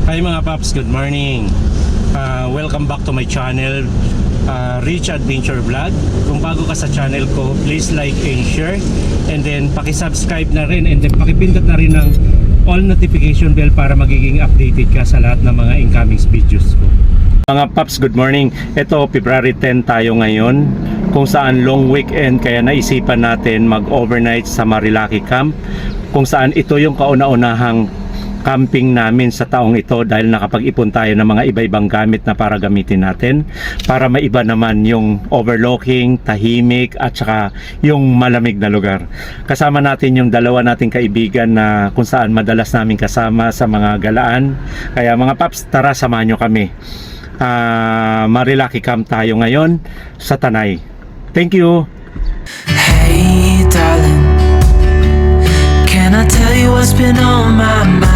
Hi mga paps, good morning. Welcome back to my channel, Rich Adventure Vlog. Kung bago ka sa channel ko, please like and share, and then paki-subscribe na rin, and then pakipindot na rin ng all notification bell para magiging updated ka sa lahat ng mga incoming videos ko. Mga paps, good morning. Ito, February 10 tayo ngayon, kung saan long weekend, kaya naisipan natin mag-overnight sa Marilaki Camp, kung saan ito yung kauna-unahang camping namin sa taong ito dahil nakapag-ipon tayo ng mga iba-ibang gamit na para gamitin natin para maiba naman yung overlooking, tahimik at saka yung malamig na lugar. Kasama natin yung dalawa nating kaibigan na kung saan madalas namin kasama sa mga galaan. Kaya mga paps, tara samahan nyo kami. Marilaki Camp tayo ngayon sa Tanay. Thank you. Hey darling, can I tell you what's been on my mind?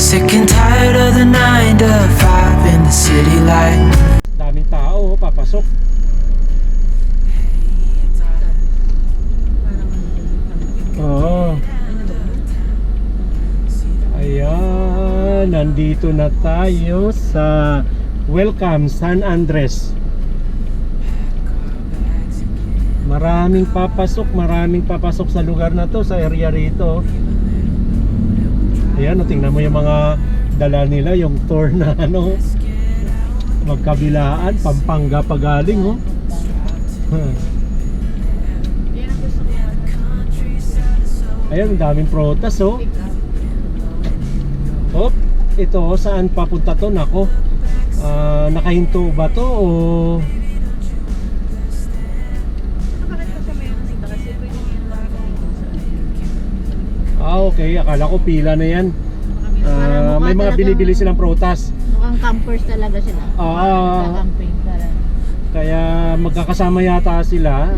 Sick and tired of the 9 to 5 in the city life. Daming tao, papasok. Oo. Ayan, nandito na tayo sa Welcome San Andres. Maraming papasok sa lugar na to, sa area rito. Ayan, tingnan mo yung mga dala nila, yung tour na magkabilaan, Pampanga pa galing, oh. Ayan, daming protas, oh. Oh, ito, saan papunta to? Nako, nakahinto ba to o... Okay, akala ko pila na yan. May mga binibili silang prutas. Mukhang campers talaga sila. Camping talaga. Kaya magkakasama yata sila.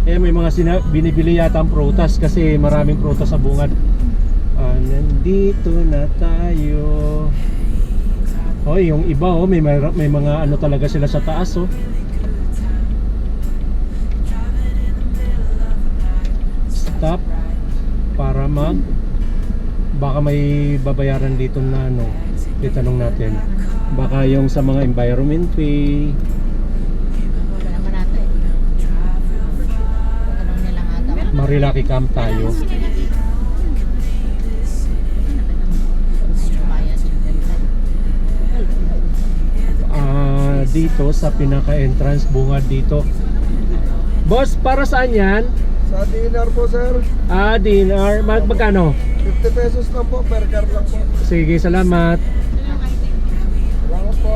May mga binibili yata ang prutas kasi maraming prutas sa bungad. Nandito na tayo. Yung iba may mga ano talaga sila sa taas, oh. Stop para baka may babayaran dito na itanong natin. Baka yung sa mga environment fee. Wala naman natin. Tanong nila nga ata. Marilaki Camp tayo. Dito sa pinaka-entrance bungad dito. Boss, para saan yan? Sa dinner po, sir. Dinner. Magkano? 50 pesos lang po, per car lang po. Sige, salamat. Salamat po.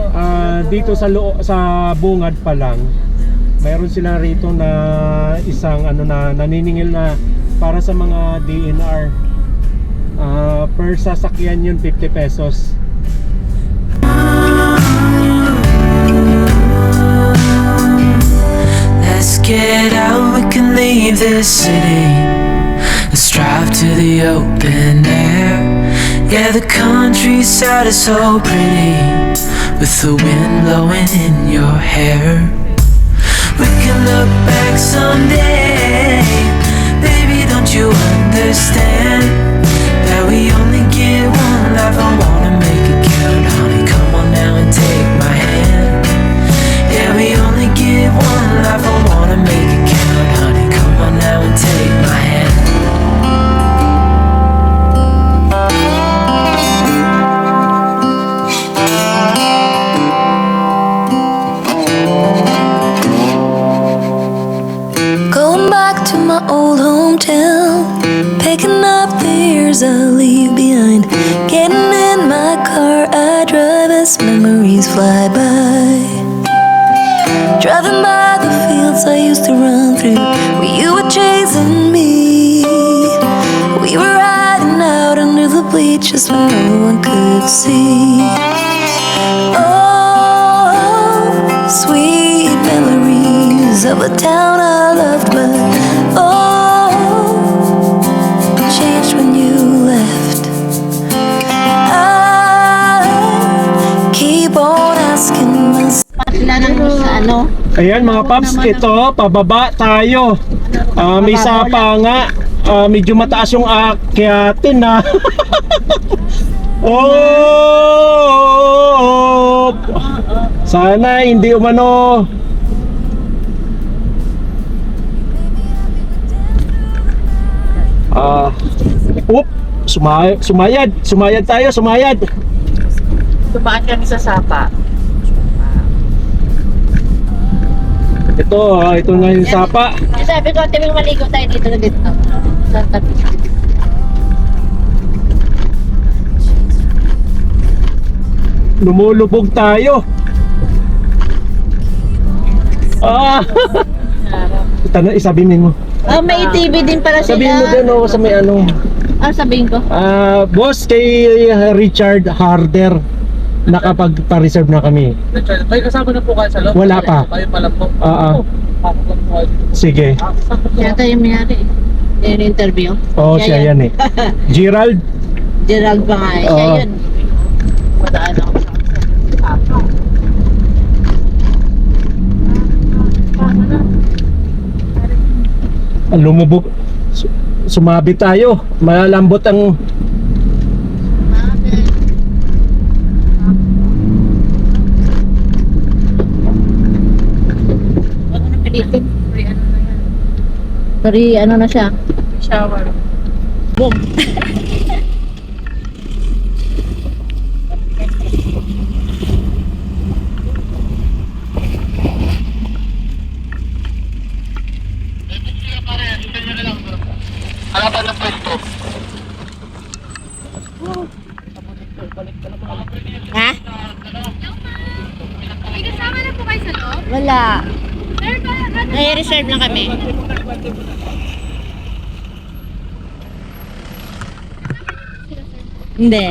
Dito sa bungad pa lang, mayroon sila rito na isang na naniningil na para sa mga DNR. Per sasakyan yun 50 pesos. Let's get out, we can leave this city. Let's drive to the open air. Yeah, the countryside is so pretty, with the wind blowing in your hair. We can look back someday. Baby, don't you understand that we only get one life? I wanna make it count, honey. Come on now and take my hand. Yeah, we only get one life. I wanna make it count, honey. Come on now and take my hand. Going back to my old hometown, picking up the years I leave behind. Getting in my car, I drive as memories fly by. Driving by the fields I used to run through, where you were chasing me. We were riding out under the bleachers when no one could see. Oh, sweet memories of a town I loved, but changed when you left. I keep on asking myself. Sila nang sa Ayan mga paps, ito pababa tayo. May sapa nga. Medyo mataas yung aakyatin na. Oh! Sana hindi umano. Sumayad tayo, sumayad. Tumaan kami sa Sapa. Ito nga yung sapa. Sabi ko, tibing maligo tayo dito na dito. Sa tabi. Lumulubog tayo. Isabihin mo. Oh, may TV din pala sila. Sabihin mo din sa may ano. Sabihin ko. Boss, kay Richard Harder, nakapagpa-reserve na kami. May kasama na po kayo sa loob? Wala pa. Kayo pa lang po. Pasok lang po kayo. Sige. Siya tayo yung mayari. Yung interview. Siya yan eh. Gerald. Gerald pa nga eh. Siya Oo. yun. Padaan ako sa Sapa. Lumubog. Sumabit tayo. Malambot ang... Huwag na pilitin. Free ano na siya? Shower. Boom. Halapan ng pwesto. Ha? May kasama na po kayo sa loob? Wala. Sir, ano? Nai-reserve lang kami. Hindi.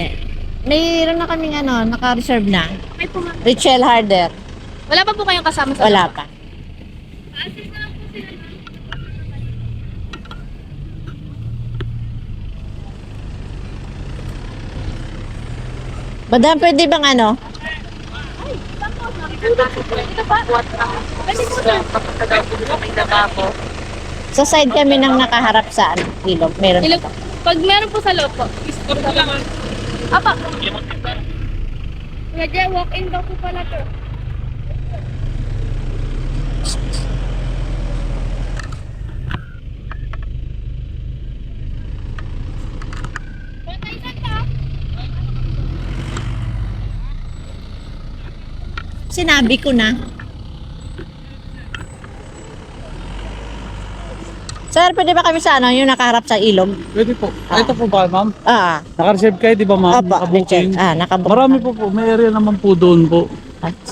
Mayroon na kaming naka-reserve na. May pumapit. Richel Harder. Wala pa po kayong kasama sa Wala loob? pa. Asin ko lang po sila. Madam, pwede bang Ito pa? Pwede po sir. sa side kami nang nakaharap sa ilog. Meron Ilog. pa. Pag meron po sa loob po. Apa. Medyo walk-in daw po pala to. Sinabi ko na. Sir, pwede ba kami sa yung nakaharap sa ilog? Pwede po. Ito po ba, ma'am? Naka-reserve kayo, di ba, ma'am? Opo, Richel. Nakabook. Marami po. May area naman po doon po.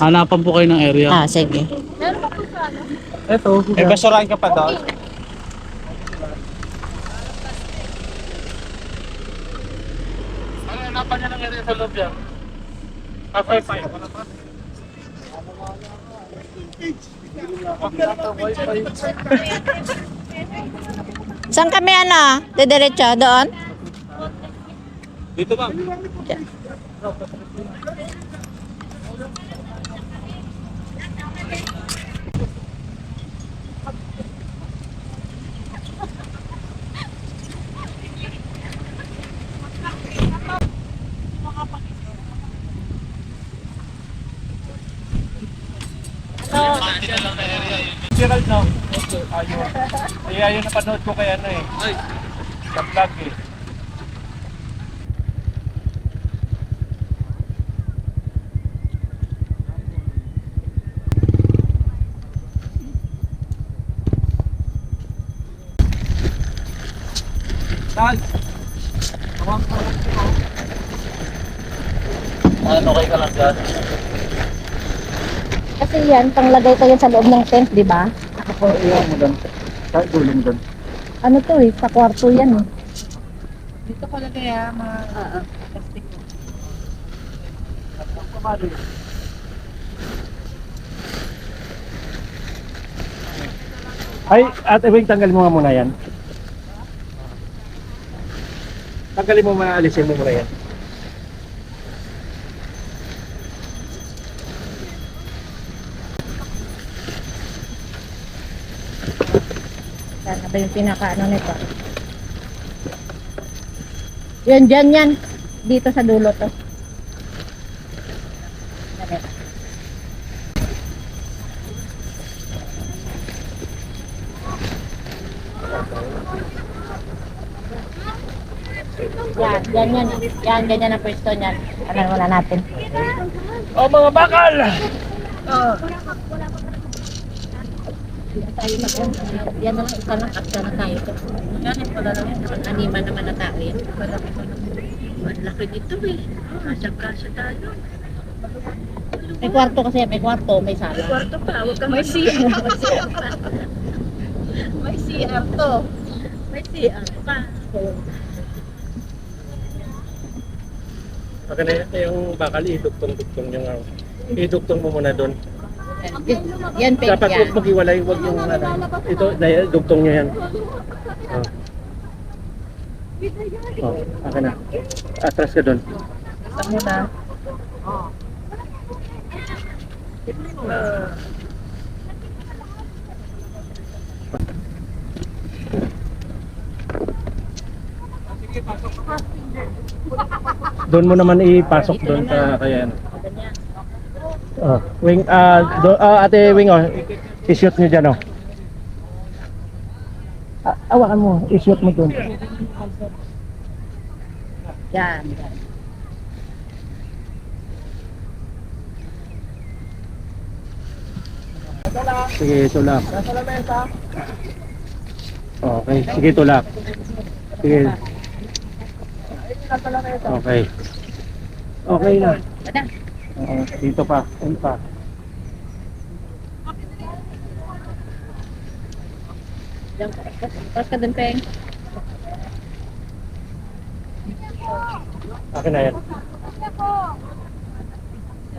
Hanapan po kayo ng area. Sige. Meron pa po sa ano? Ito. May basurahan ka pa daw. Hanapan niya ng area sa loob yan. Wala pa. Saan kami Didiretso? Doon? Dito, ma'am. Gerald no? Ayun. Ayun napanood ko kay sa vlog eh. Saan? Okay ka lang dyan. Kasi yan, panglagay ko yan sa loob ng tent, di ba? Iyan mo doon. Kahit dulo mo doon. Ano to sa kwarto yan eh. Dito ko lagay mga plastic. Ay, Ate Wing, tanggalin mo nga muna yan. Tanggalin mo muna, alisin mo muna yan. Sana ba yung pinaka nito? Yan, dyan yan. Dito sa dulo to. Ganyan. Yan, ganyan ang pwesto niyan. Ano wala natin. Oh, mga bakal! Tayo yan na lang isa lang at sana tayo. Ganyan pala lang. Animan naman na tayo yan. Ang laki nito eh. Asang kasya tayo. May kwarto kasi, may kwarto, may sala. May kwarto pa, huwag kang may CR. May CR to. May CR pa. Okay na yung bakal, idugtong-dugtong yung idugtong mo muna doon. Yan, pink Dapat yan. huwag maghiwalay, huwag yung ito, dahil dugtong nyo yan. Okay na. Atras ka doon. Isa muna. Doon mo naman ipasok doon sa kaya yan. Oh, wing, ate wing, i-shoot nyo dyan, awakan mo, i-shoot mo doon. Yan. Sige, tulak. Okay, sige, tulak. Sige. Okay. Okay na. Ada. Oo, dito pa, dito pa. Pas ka dun, Peng. Akin na yan.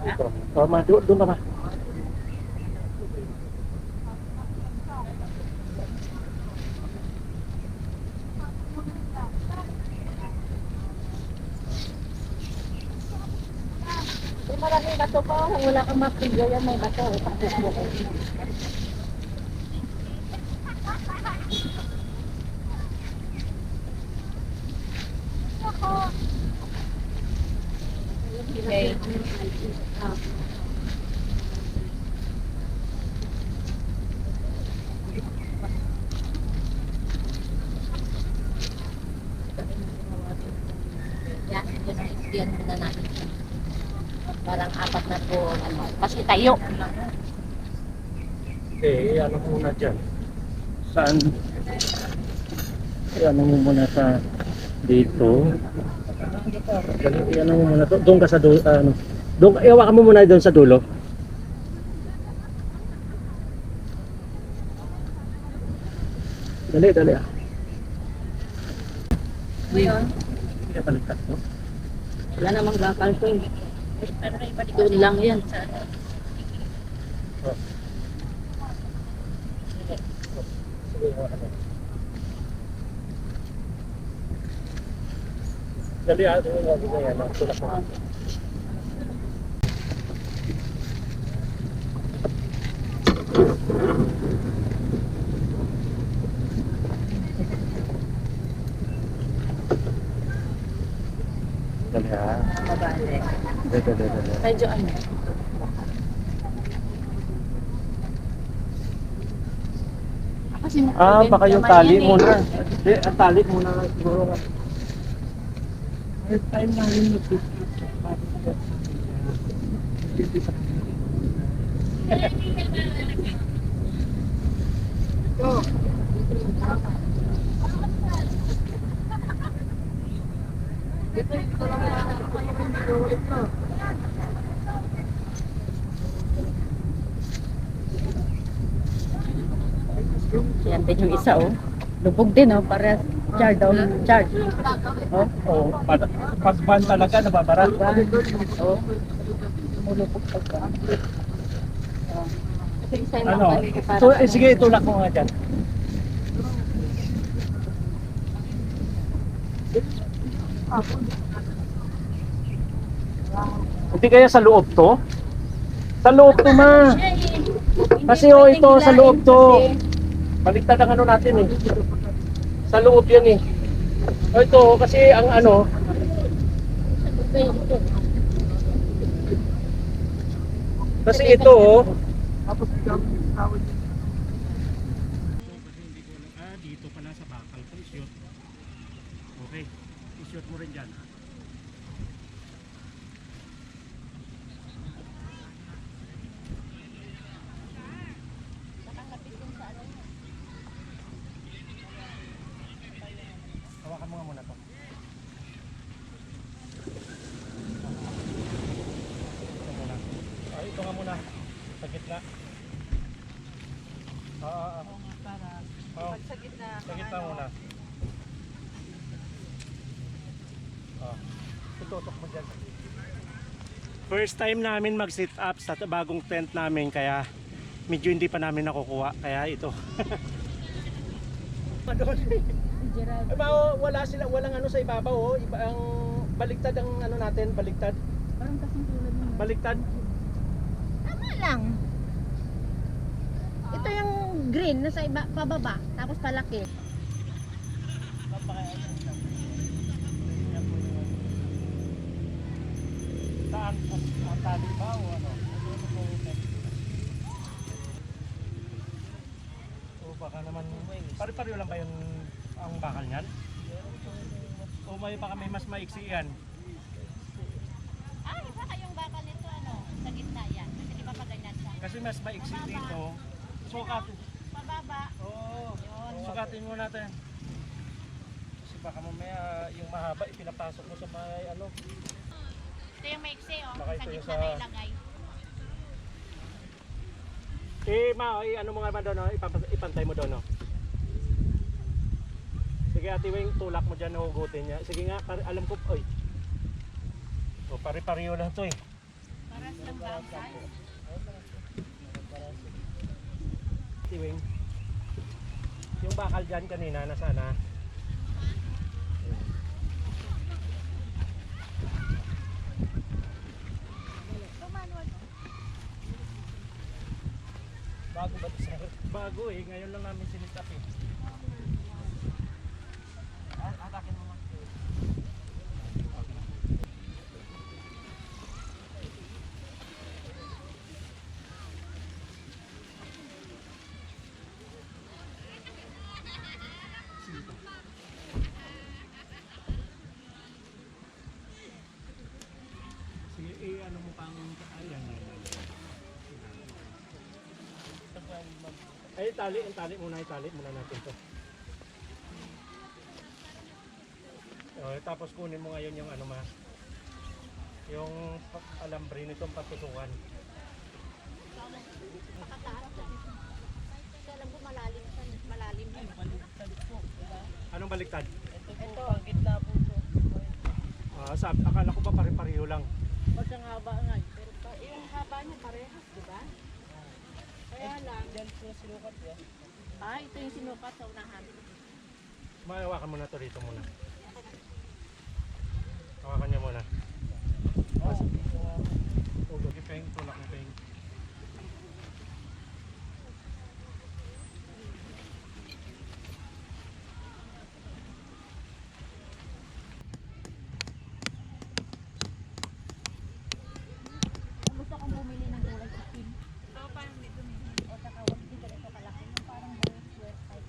Dito. Oh, doon ka pa. Maraming bato pa. Kung wala kang mapigyo yan, may bato. Tapos mo ko. Okay. Yan, yun ang experience muna natin. Parang apat na po, ano, kasi tayo. Okay, ano muna dyan? Saan? Ano mo muna sa dito? Ano mo muna to? Doon ka sa dulo, ano? Doon, iwakan mo muna doon sa dulo. Dali, dali ah. Ngayon, Kaya baliktad mo. wala namang bakal ko. Doon lang yan. Oh. Sige, iwakan mo. Dali ah, doon nga, doon yan. Tulak mo. Dali ah. Mabali. Dali. Medyo ano. Kasi Baka yung tali muna. Ang tali muna siguro. Time na yun. Yan din yung isa oh. Lubog din oh, para charge daw. Charge. Oh. Oo, pasban talaga, nababara. Oh. Lumulubog pagka. Oh. Kasi isa yung Ano? makalik para So, sige, itulak mo nga dyan. Hindi kaya sa loob to? Sa loob to, ma. Kasi ito, sa loob to. Baliktad ang ano natin eh. Sa loob yan eh. Ito, kasi ang ano, kasi ito oh. Dito pala sa bakal ko, i-shoot. Okay, i-shoot mo rin dyan. nga muna. Sa gitna. Oo nga, para pag sa gitna. Sa gitna muna. Tutok mo dyan. First time namin mag-sit up sa bagong tent namin, kaya medyo hindi pa namin nakukuha. Kaya ito. Wala sila, walang ano sa ibabaw, oh. Iba ang baliktad ang ano natin, baliktad. Parang kasing tulad mo. Baliktad. Tama lang. Ito yung green na sa iba, pababa, tapos palaki. Saan? Ang tali ba o ano? O baka naman, pare-pareho lang ba yung ang bakal niyan? O may baka may mas maiksi yan? Ah, baka yung bakal nito ano, sa gitna yan. Kasi di ba pa ganyan siya? Kasi mas maiksi dito. Sukatin. Pababa. Oo. Sukatin mo natin. Kasi baka mamaya yung mahaba ipinapasok mo sa may ano. Ito yung maiksi oh, Baka sa ito yung gitna sa- na ilagay. Ano mo nga ba doon, no? Ipantay mo doon, no? Sige Ate Weng, tulak mo dyan, hugutin niya. Sige nga, alam ko, oy. O, pare-pareho lang to eh. Paras lang ba ang size? Ate Weng, yung bakal dyan kanina, nasaan na? Bago ba ito, sir? Bago eh, ngayon lang namin sinitap eh. Atakin mo. Sige, ano mo pang ayan. Ay, itali muna natin to. Tapos kunin mo ngayon yung ano yung alambre nitong patutukan. Pakataas siya. Kasi alam ko malalim siya, malalim yun. Anong baliktad? Ito, ang gitna po ito. Akala ko ba pare-pareho lang. Mas ang haba nga. Pero Yung haba niya parehas, di ba? Kaya lang. yan po sinukat yan. Ah, ito yung sinukat sa unahan. Mahawakan mo na to dito muna. Hawakan niya muna. Peng, tulak mo peng. Gusto kong bumili ng gulay sa Kim. Oo, parang dito. O saka wag dito ito kalaki. Yung parang buong square type.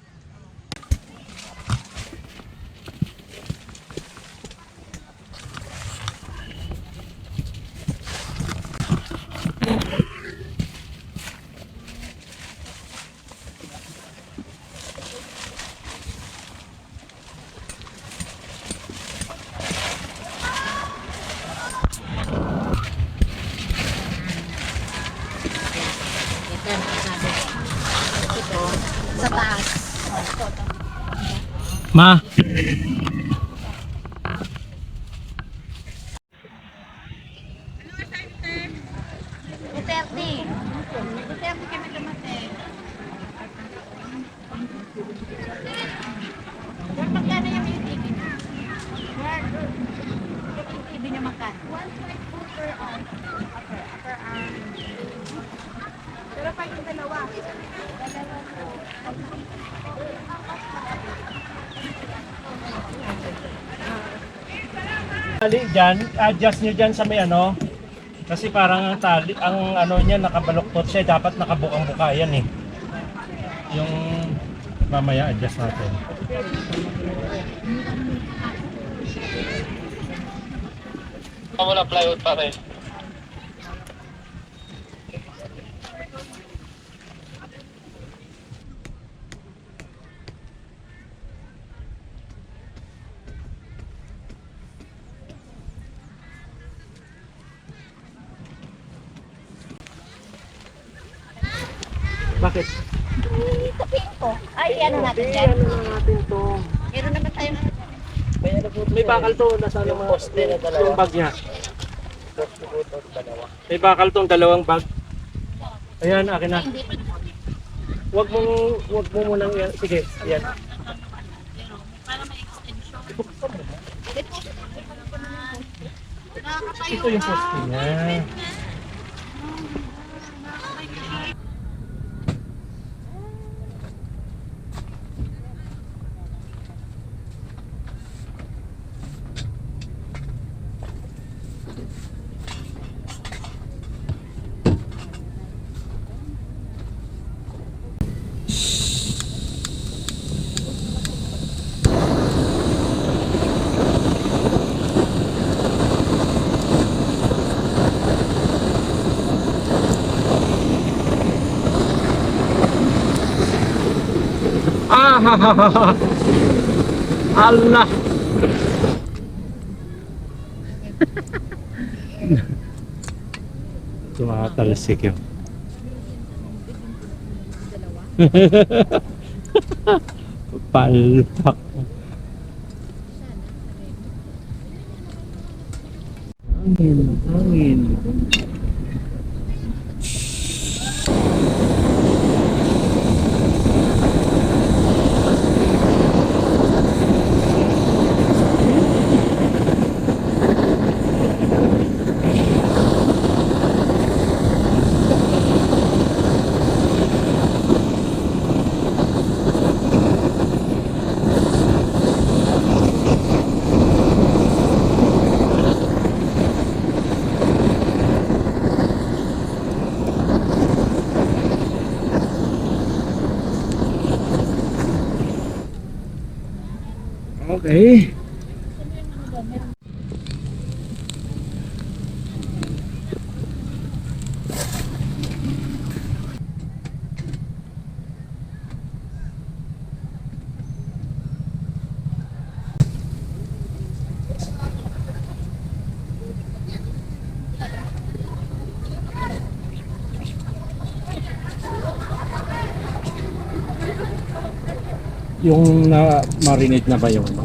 Ito, sa taas. Ma! Duterte. Duterte kami dumating. Yan, magkano yung TV niya? Yan. Yung TV niya magkano? 1.4 per arm. Per arm. Pero pa yung dalawa. Dalawa po. Tali dyan, adjust nyo dyan sa may ano. Kasi parang ang tali, ang ano niya nakabaluktot siya, dapat nakabukang-buka yan eh. Yung mamaya adjust natin. Wala plywood pa rin. Bakit? Sabihin ko. Ay, ano natin dyan? natin to. Meron naman tayong... May bakal to. Nasa yung poste na dalawa. Yung bag niya. May bakal tong dalawang bag. Ayan, akin na. Wag mo munang yan. Sige, yan. Ito yung poste niya. Ah, Allah. Tumatalsik yun. Palpak. Hangin. Okay. Yung na-marinate na ba yung ano?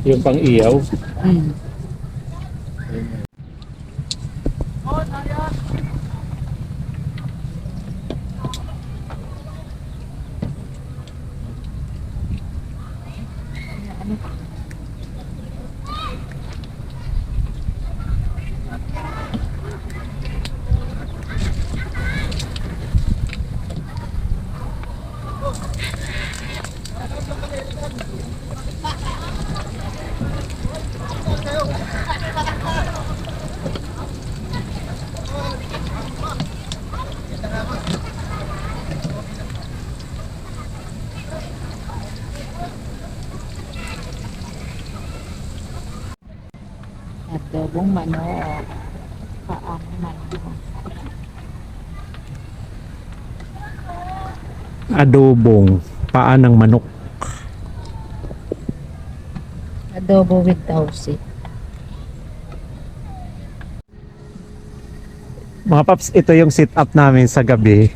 Yung pang iyaw? Adobong manok. Paang manok. Adobong paa ng manok. Adobo with tausi. Mga paps, ito yung sit up namin sa gabi.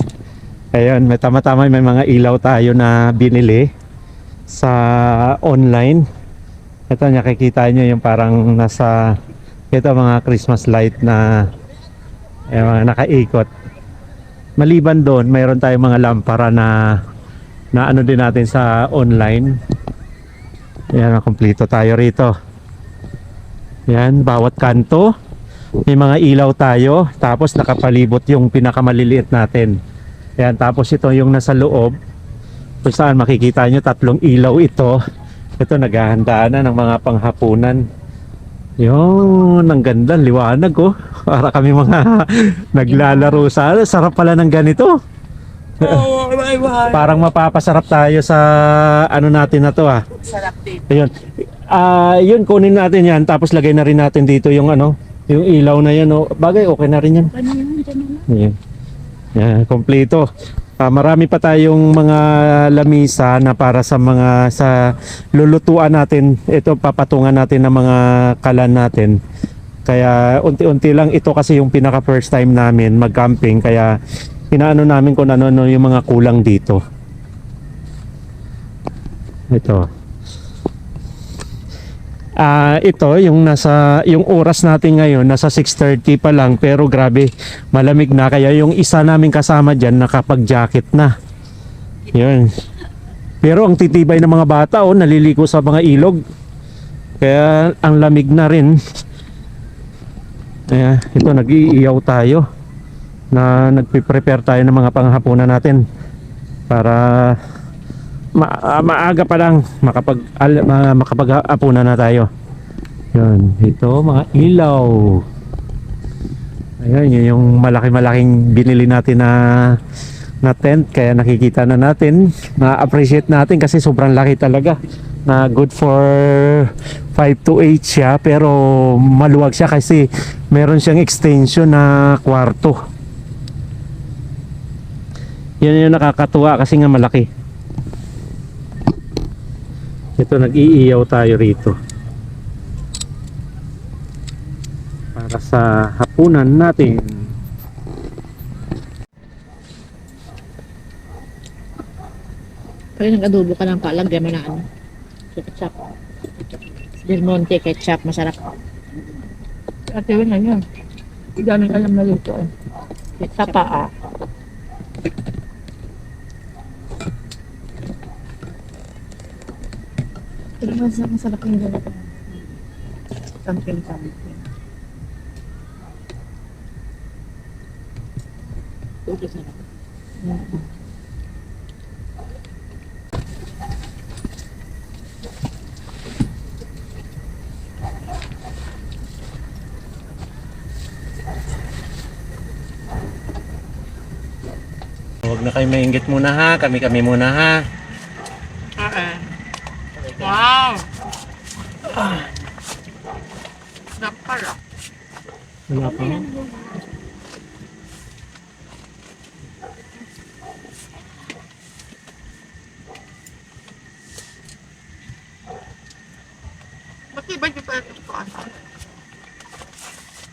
Ayun, may tama-tama may mga ilaw tayo na binili sa online. Ito, nakikita nyo yung parang nasa ito mga Christmas light na mga nakaikot. Maliban doon, mayroon tayong mga lampara na ano din natin sa online. Ayan, kompleto tayo rito. Yan, bawat kanto may mga ilaw tayo, tapos nakapalibot yung pinakamaliliit natin. Ayan, tapos ito yung nasa loob kung saan makikita nyo 3 ilaw ito. Ito, naghahandaan na ng mga panghapunan. Yun, ang ganda, liwanag oh. Para kami mga naglalaro sa sarap pala ng ganito. Parang mapapasarap tayo sa ano natin na to ah. Sarap din. Ayun. Yun, kunin natin yan, tapos lagay na rin natin dito yung ano, yung ilaw na yan oh. Bagay, okay na rin yan. Ayan. Yan, kompleto. Marami pa tayong mga lamisa na para sa mga sa lulutuan natin. Ito, papatungan natin ng mga kalan natin. Kaya unti-unti lang, ito kasi yung pinaka first time namin mag-camping, kaya inaano namin kung ano yung mga kulang dito. Ito. Ito yung oras natin ngayon nasa 6:30 pa lang, pero grabe malamig na, kaya yung isa namin kasama diyan nakapag-jacket na. 'Yun. Pero ang titibay ng mga bata, naliligo sa mga ilog. Kaya ang lamig na rin. Ito, nag-iiyaw tayo. Nagpe-prepare tayo ng mga panghapunan natin para maaga pa lang makapag-hapunan na tayo. Yun, ito mga ilaw. Ayan, yun yung malaki-malaking binili natin na tent, kaya nakikita na natin, na-appreciate natin kasi sobrang laki talaga, na good for 5 to 8 siya, pero maluwag siya kasi meron siyang extension na kwarto. Yan yung nakakatuwa kasi nga malaki. Ito, nag-iiyaw tayo rito para sa hapunan natin. Kaya nag-adobo ka ng palagyan mo na ketchup. Del Monte ketchup, masarap. Ate Win na yun. Hindi namin alam na luto eh. Sa paa. Pero masarap yung ganito. Something. Tubig na lang. Huwag na kayo mainggit muna ha, kami muna ha. Wow! Napala. Wala pa. Matibay yung pala ito.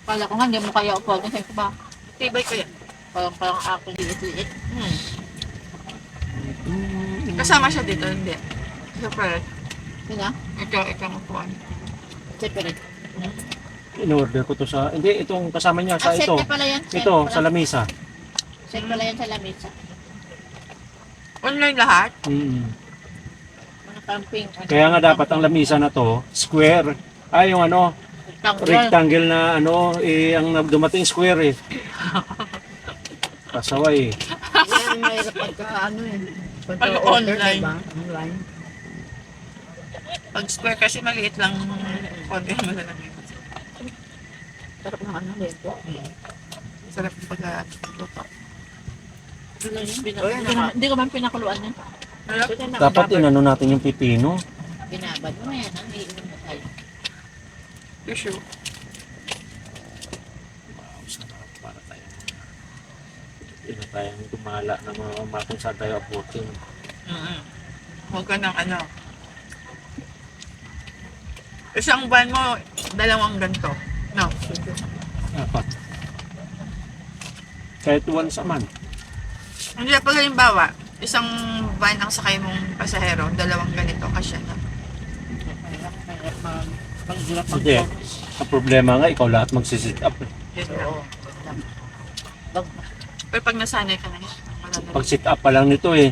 Kala ko nga, hindi mo kaya upo. Kasi ko ba? Matibay kaya. Parang ako liit-liit. Kasama siya dito, hindi. Separate. Sino? Ikaw ang upuan. Separate. In-order ko to sa, hindi, itong kasama niya sa Set ito. na pala yan. Set Ito, pala. sa lamesa. Set pala yan sa lamesa. Online lahat? Mga camping. Kaya nga dapat ang lamesa na to, square. Yung rectangle na ang dumating square eh. Pasaway. Yan, mayroon pagka Pag online. diba? Online. Pag square kasi maliit lang. Konti naman na lang. Sarap ng lento. Sarap pagka-luto. Hindi ko man pinakuluan yan. Dapat inano natin yung pipino. Binabad mo yan, ang iinom mo tayo. Tissue. Para tayo. Hindi tayong gumala ng mga kung saan tayo abutin. Huwag ka ng isang van mo, dalawang ganito. No. Dapat. Kahit once a month. Hindi pag halimbawa, isang van ang sakay mong pasahero, dalawang ganito, kasya na. Hindi. Ang problema nga, ikaw lahat magsisit up. Yun na. Pero pag nasanay ka na yun, wala na. Pag sit up pa lang nito eh.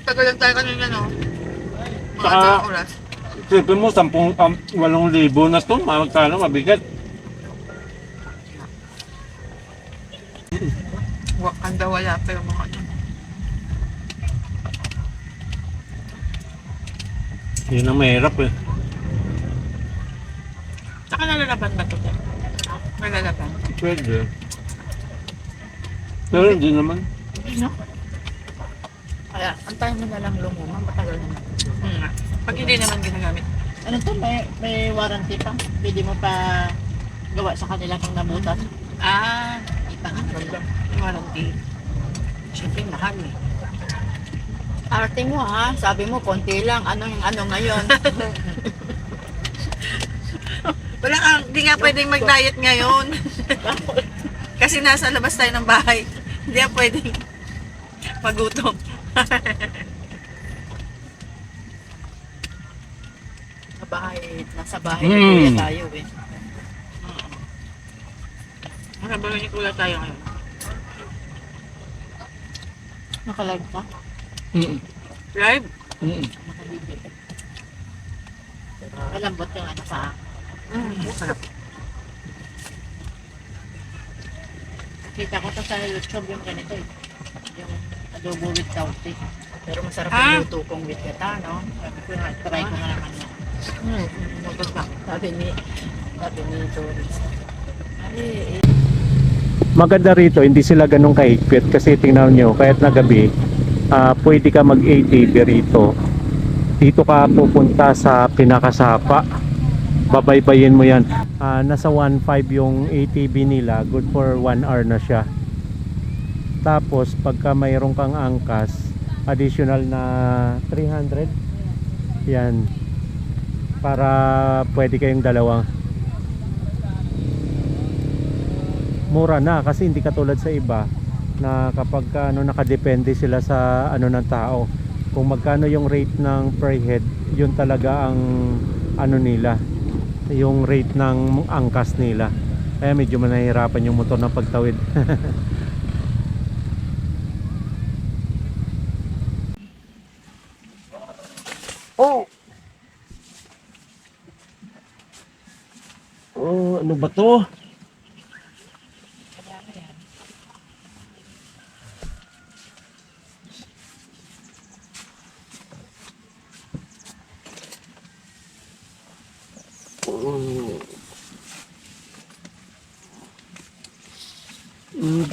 Tagal lang tayo kanina, no? Mga Saka- dalawang oras. Sipin mo, 8,000 na ito, magkano, mabigat. Wakanda wala pa yung mga Yun ang mahirap eh. Saka nalalaban ba ito? Nalalaban. Pwede. Pero hindi naman. No? Kaya, antayin mo na lang lumuma, matagal naman. Pag hindi naman ginagamit. Ano to, may warranty pa. Pwede mo pa gawa sa kanila pang nabutan. Kita nga. Yung warranty. Siyempre, mahal eh. Arte mo ha, sabi mo konti lang, ano yung ano ngayon. Wala kang, hindi nga pwedeng mag-diet ngayon. Kasi nasa labas tayo ng bahay. Hindi na pwedeng magutom. Nasa bahay na kuya tayo eh. Nasa bahay ni Kuya tayo ngayon. Nakalive ka? Live? Malambot yung ano pa. Sarap. Kita ko to sa YouTube yung ganito eh. Yung adobo with tauti. Pero masarap Ah. yung luto kong with gata, no? Sabi ko, try ko nga naman yan. Maganda. Sabi ni Doris. Maganda rito, hindi sila ganun kahigpit kasi tingnan nyo, kahit na gabi, pwede ka mag-ATV rito. Dito ka pupunta sa pinakasapa, babaybayin mo yan. Nasa 1.5 yung ATV nila, good for 1 hour na siya. Tapos pagka mayroon kang angkas, additional na 300 yan, para pwede kayong dalawa. Mura na kasi hindi katulad sa iba na kapag nakadepende sila sa ng tao. Kung magkano yung rate ng per head, yun talaga ang nila, yung rate ng angkas nila. Kaya medyo manahirapan yung motor na pagtawid. Oh, ano ba to?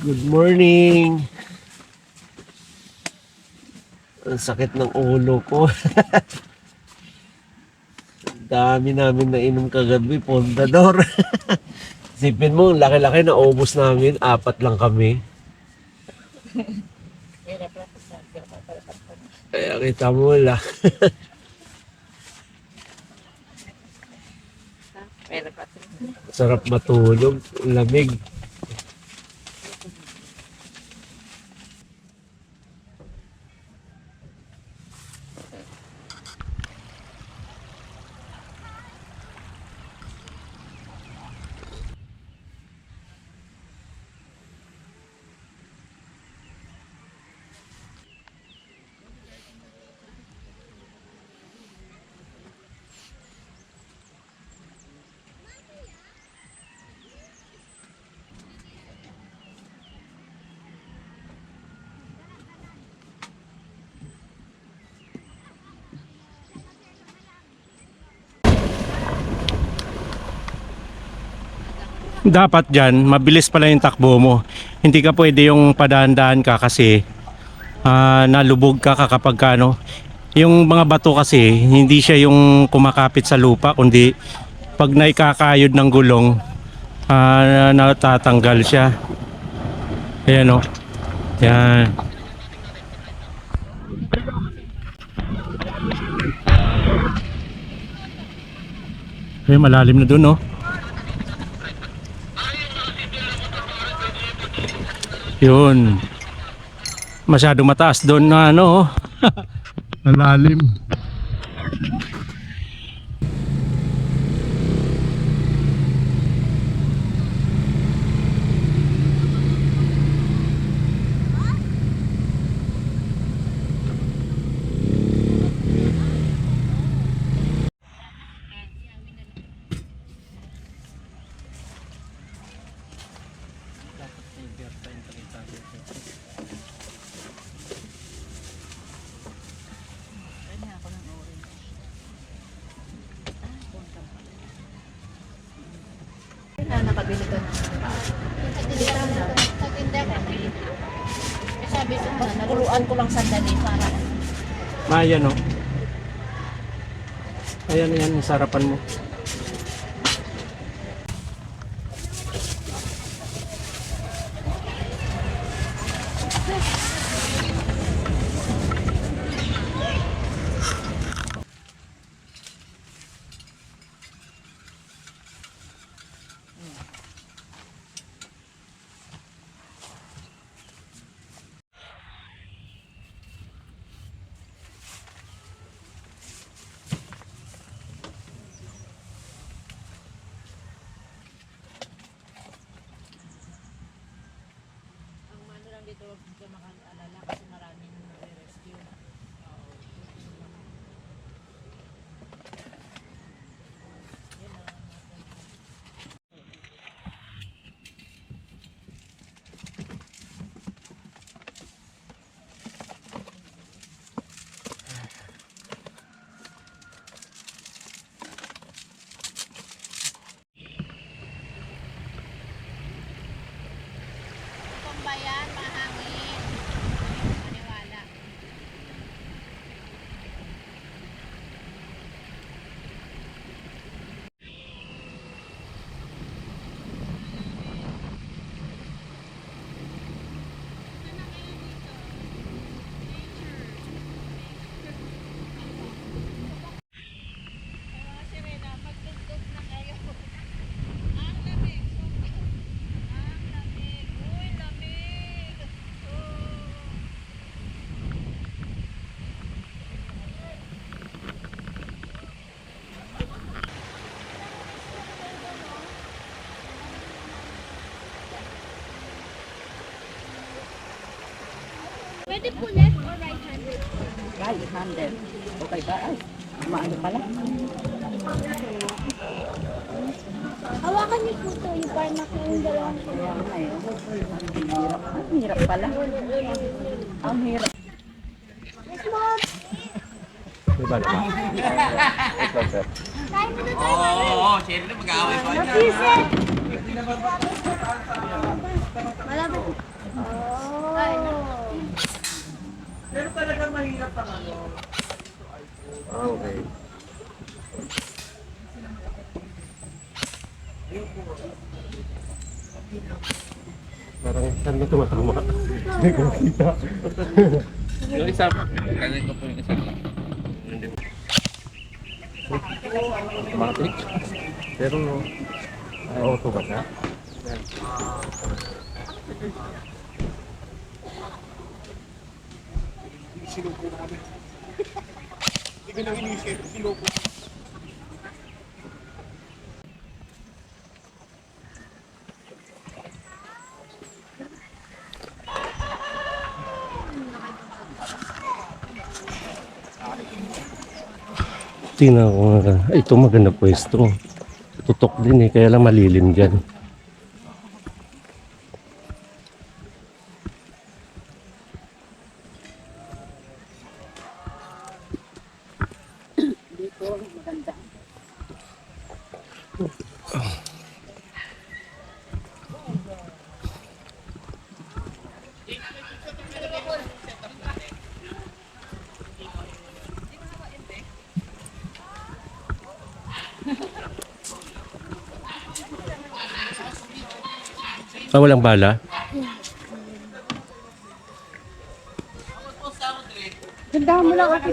Good morning. Ang sakit ng ulo ko. Dami namin nainom kagabi, Pondador. Sipin mo, laki-laki na ubos namin, 4 lang kami. Kaya kita mo wala. Sarap matulog, lamig. Dapat dyan, mabilis pala yung takbo mo. Hindi ka pwede yung padahan-dahan ka kasi nalubog ka kapag yung mga bato kasi hindi siya yung kumakapit sa lupa, kundi pag naikakayod ng gulong, natatanggal siya. Ayan o. Yan. Ay, malalim na dun, no? Yun. Masyado mataas doon na malalim. Nakabili ka na. Sabi ko na, naguluan ko lang sandali para Maya, no? Ayan, yan, yung sarapan mo. huwag ka makalala kasi maraming nare-rescue. Itong bayan, mahangin. Maniwala. Pwede po left or right-handed? Right-handed. Okay ba? Ay, maano pala? Hawakan niyo po ito, yung parang yung dalawang po. Kaya nga eh. Ang hirap. Ang hirap pala. Ang hirap. Yes, Mom! Diba naman? Kain mo na tayo, Mami! Oo, share na mag-aaway pa. Napisit! Malapit. Oh. Pero talaga mahirap ang ano. Okay. Parang saan na tumatama? Hindi ko makita. Yung isa, kanin ko po yung isa. Automatic. Pero, auto ba siya? Tingnan ko nga. Ito maganda pwesto. Tutok din eh, kaya lang malilim dyan. Dito, maganda. Ah, walang bala? Ganda mo lang ako.